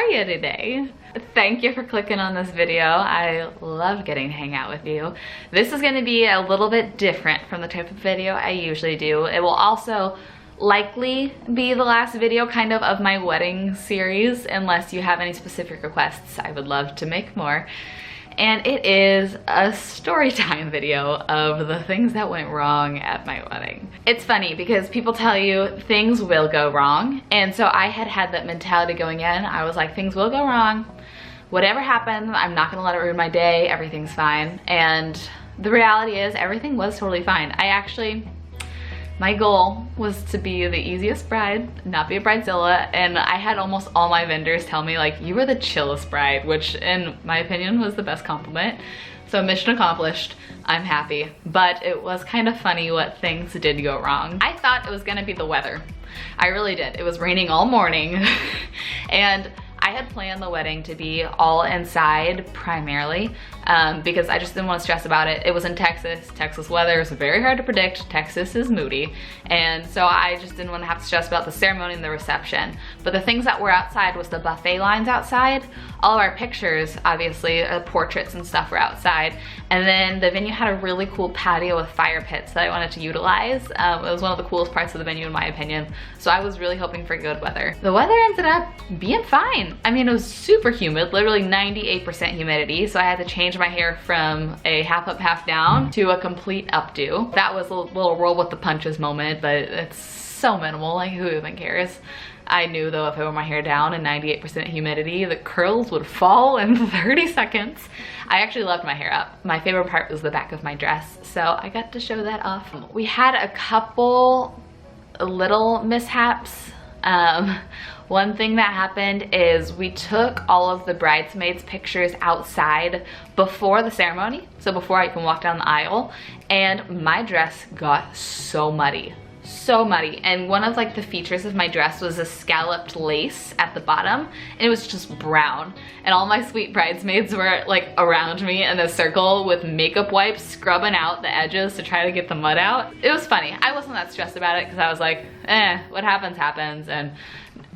are you today? Thank you for clicking on this video. I love getting to hang out with you. This is going to be a little bit different from the type of video I usually do. It will also likely be the last video kind of my wedding series, unless you have any specific requests. I would love to make more. And it is a story time video of the things that went wrong at my wedding. It's funny because people tell you things will go wrong, and so I had that mentality going in. I was like, things will go wrong. Whatever happens, I'm not gonna let it ruin my day. Everything's fine. And the reality is everything was totally fine. My goal was to be the easiest bride, not be a bridezilla, and I had almost all my vendors tell me like, you were the chillest bride, which in my opinion was the best compliment. So mission accomplished, I'm happy. But it was kind of funny what things did go wrong. I thought it was gonna be the weather. I really did. It was raining all morning and I had planned the wedding to be all inside primarily because I just didn't want to stress about it. It was in Texas. Texas weather is very hard to predict. Texas is moody. And so I just didn't want to have to stress about the ceremony and the reception. But the things that were outside was the buffet lines outside. All of our pictures, obviously, portraits and stuff were outside. And then the venue had a really cool patio with fire pits that I wanted to utilize. It was one of the coolest parts of the venue in my opinion. So I was really hoping for good weather. The weather ended up being fine. I mean, it was super humid, literally 98% humidity. So I had to change my hair from a half up, half down to a complete updo. That was a little roll with the punches moment, but it's so minimal, like who even cares? I knew though if I wore my hair down in 98% humidity, the curls would fall in 30 seconds. I actually loved my hair up. My favorite part was the back of my dress, so I got to show that off. We had a couple little mishaps. One thing that happened is we took all of the bridesmaids' pictures outside before the ceremony, so before I can walk down the aisle, and my dress got so muddy. So muddy. And one of like the features of my dress was a scalloped lace at the bottom, and it was just brown. And all my sweet bridesmaids were like around me in a circle with makeup wipes scrubbing out the edges to try to get the mud out. It was funny. I wasn't that stressed about it because I was like, what happens happens, and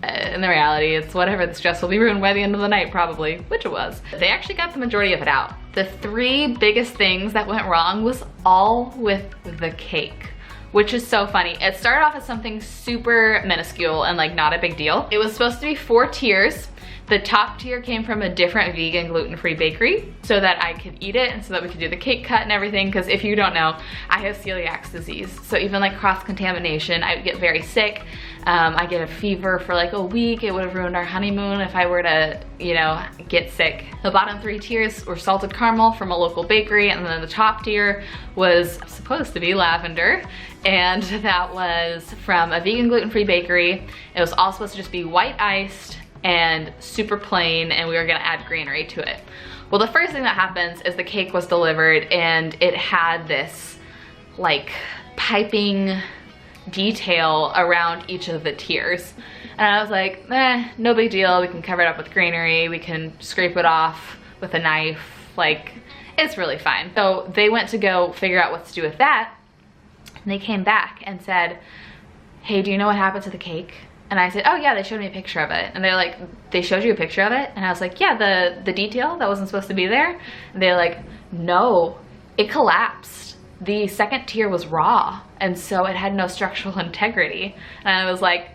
in the reality it's whatever. The stress will be ruined by the end of the night probably, which it was. They actually got the majority of it out. The three biggest things that went wrong was all with the cake, which is so funny. It started off as something super minuscule and like not a big deal. It was supposed to be 4 tiers. The top tier came from a different vegan gluten-free bakery so that I could eat it and so that we could do the cake cut and everything, because if you don't know, I have celiac disease. So even like cross-contamination, I would get very sick. I get a fever for like a week. It would have ruined our honeymoon if I were to, you know, get sick. The bottom 3 tiers were salted caramel from a local bakery, and then the top tier was supposed to be lavender, and that was from a vegan gluten-free bakery. It was all supposed to just be white iced and super plain, and we were gonna add greenery to it. Well, the first thing that happens is the cake was delivered and it had this like piping detail around each of the tiers. And I was like, no big deal. We can cover it up with greenery. We can scrape it off with a knife. Like, it's really fine. So they went to go figure out what to do with that. And they came back and said, hey, do you know what happened to the cake? And I said, oh yeah, they showed me a picture of it. And they're like, they showed you a picture of it? And I was like, yeah, the detail that wasn't supposed to be there. And they're like, no, it collapsed. The second tier was raw, and so it had no structural integrity. And I was like,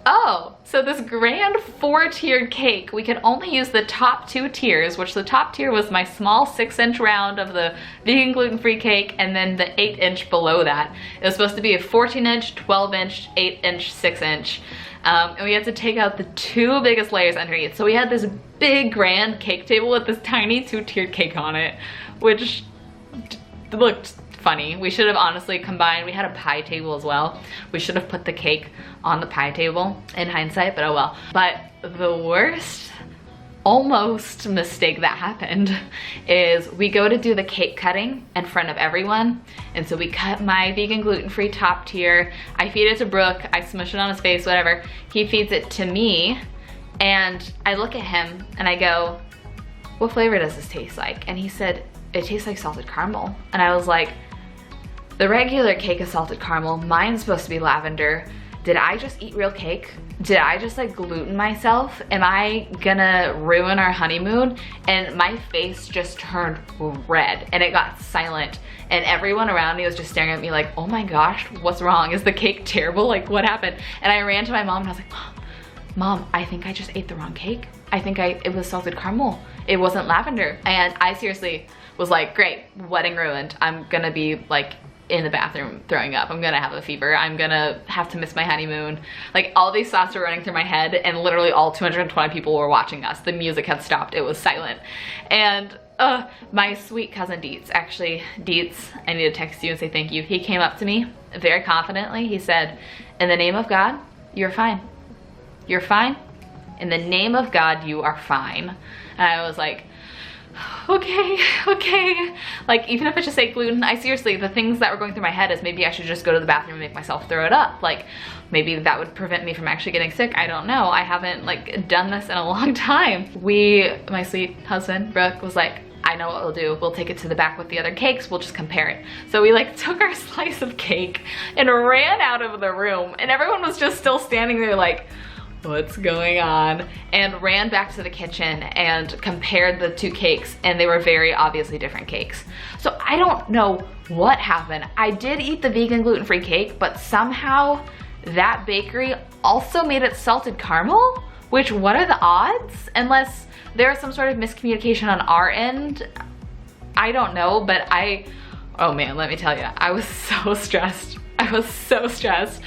oh, so this grand 4-tiered cake, we could only use the top 2 tiers, which the top tier was my small 6-inch round of the vegan gluten-free cake, and then the 8-inch below that. It was supposed to be a 14-inch, 12-inch, 8-inch, 6-inch. And we had to take out the 2 biggest layers underneath. So we had this big grand cake table with this tiny 2-tiered cake on it, which looked funny. We should have honestly combined. We had a pie table as well. We should have put the cake on the pie table in hindsight, but oh well. But the worst almost mistake that happened is we go to do the cake cutting in front of everyone. And so we cut my vegan gluten-free top tier. I feed it to Brooke. I smush it on his face, whatever. He feeds it to me. And I look at him and I go, what flavor does this taste like? And he said, it tastes like salted caramel. And I was like, the regular cake is salted caramel. Mine's supposed to be lavender. Did I just eat real cake? did I just like gluten myself? Am I gonna ruin our honeymoon? And my face just turned red and it got silent. And everyone around me was just staring at me like, oh my gosh, what's wrong? Is the cake terrible? Like, what happened? And I ran to my mom and I was like, Mom, I think I just ate the wrong cake. I think it was salted caramel. It wasn't lavender. And I seriously was like, great, wedding ruined. I'm gonna be like in the bathroom throwing up. I'm gonna have a fever. I'm gonna have to miss my honeymoon. Like, all these thoughts were running through my head, and literally all 220 people were watching us. The music had stopped. It was silent. And my sweet cousin Dietz, actually, Dietz, I need to text you and say thank you. He came up to me very confidently. He said, in the name of God, you're fine. You're fine. In the name of God, you are fine. And I was like, okay. Like, even if it's just like gluten, I seriously, the things that were going through my head is maybe I should just go to the bathroom and make myself throw it up. Like, maybe that would prevent me from actually getting sick. I don't know. I haven't like done this in a long time. My sweet husband, Brooke, was like, I know what we'll do. We'll take it to the back with the other cakes. We'll just compare it. So we like took our slice of cake and ran out of the room, and everyone was just still standing there like, what's going on? And ran back to the kitchen and compared the two cakes, and they were very obviously different cakes. So I don't know what happened. I did eat the vegan gluten-free cake, but somehow that bakery also made it salted caramel, which, what are the odds? Unless there was some sort of miscommunication on our end. I don't know, but oh man, let me tell you, I was so stressed. I was so stressed.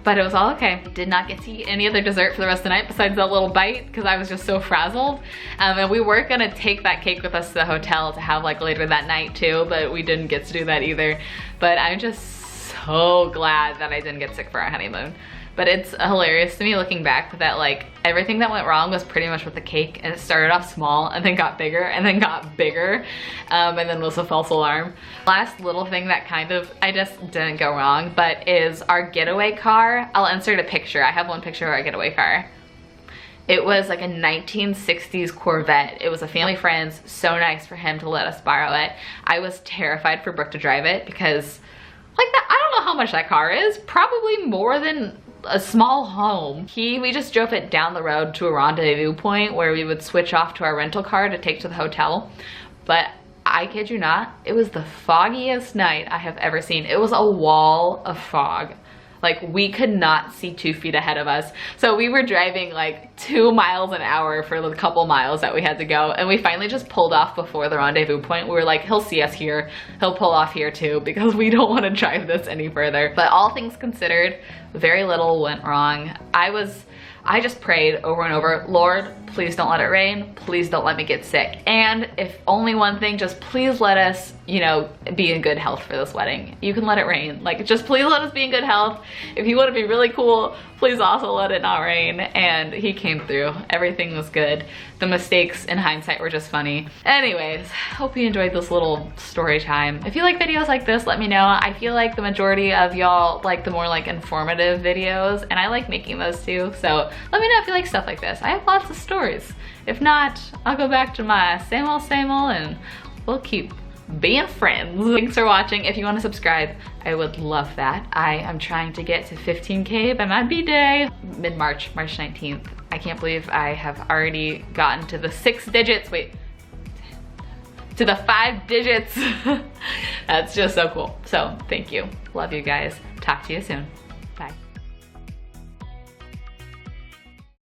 But it was all okay. Did not get to eat any other dessert for the rest of the night besides that little bite because I was just so frazzled. And we were gonna take that cake with us to the hotel to have like later that night too, but we didn't get to do that either. But I'm just so glad that I didn't get sick for our honeymoon. But it's hilarious to me looking back that like everything that went wrong was pretty much with the cake, and it started off small and then got bigger and then got bigger, and then was a false alarm. Last little thing that kind of, I just didn't go wrong, but is our getaway car. I'll insert a picture. I have one picture of our getaway car. It was like a 1960s Corvette. It was a family friend's, so nice for him to let us borrow it. I was terrified for Brooke to drive it because like that, I don't know how much that car is, probably more than a small home. We just drove it down the road to a rendezvous point where we would switch off to our rental car to take to the hotel. But I kid you not, it was the foggiest night I have ever seen. It was a wall of fog. Like, we could not see 2 feet ahead of us. So we were driving like 2 miles an hour for the couple miles that we had to go. And we finally just pulled off before the rendezvous point. We were like, he'll see us here. He'll pull off here too, because we don't want to drive this any further. But all things considered, very little went wrong. I just prayed over and over, Lord, please don't let it rain. Please don't let me get sick. And if only one thing, just please let us, you know, be in good health for this wedding. You can let it rain. Like, just please let us be in good health. If you want to be really cool, please also let it not rain. And he came through. Everything was good. The mistakes in hindsight were just funny. Anyways, hope you enjoyed this little story time. If you like videos like this, let me know. I feel like the majority of y'all like the more like informative videos, and I like making those too. So let me know if you like stuff like this. I have lots of stories. If not, I'll go back to my same old, and we'll keep being friends. Thanks for watching. If you want to subscribe, I would love that. I am trying to get to 15K by my B-day, mid-March, March 19th. I can't believe I have already gotten to the 6 digits. Wait, to the 5 digits. That's just so cool. So thank you. Love you guys. Talk to you soon.